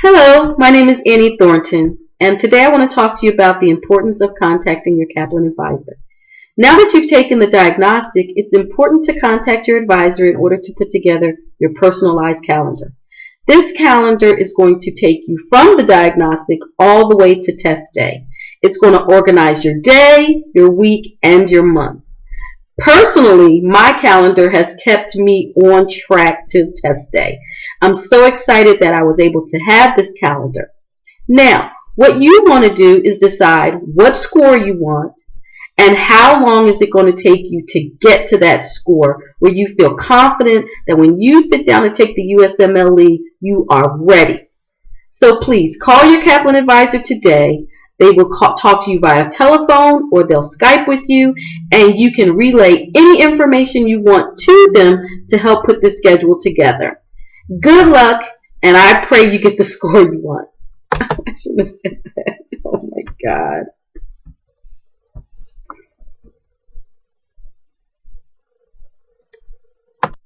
Hello, my name is Annie Thornton, and today I want to talk to you about the importance of contacting your Kaplan advisor. Now that you've taken the diagnostic, it's important to contact your advisor in order to put together your personalized calendar. This calendar is going to take you from the diagnostic all the way to test day. It's going to organize your day, your week, and your month. Personally, my calendar has kept me on track to test day. I'm so excited that I was able to have this calendar. Now, what you want to do is decide what score you want and how long is it going to take you to get to that score where you feel confident that when you sit down and take the USMLE, you are ready. So please call your Kaplan advisor today. They will talk to you via telephone or they'll Skype with you, and you can relay any information you want to them to help put this schedule together. Good luck, and I pray you get the score you want. I shouldn't have said that. Oh my God.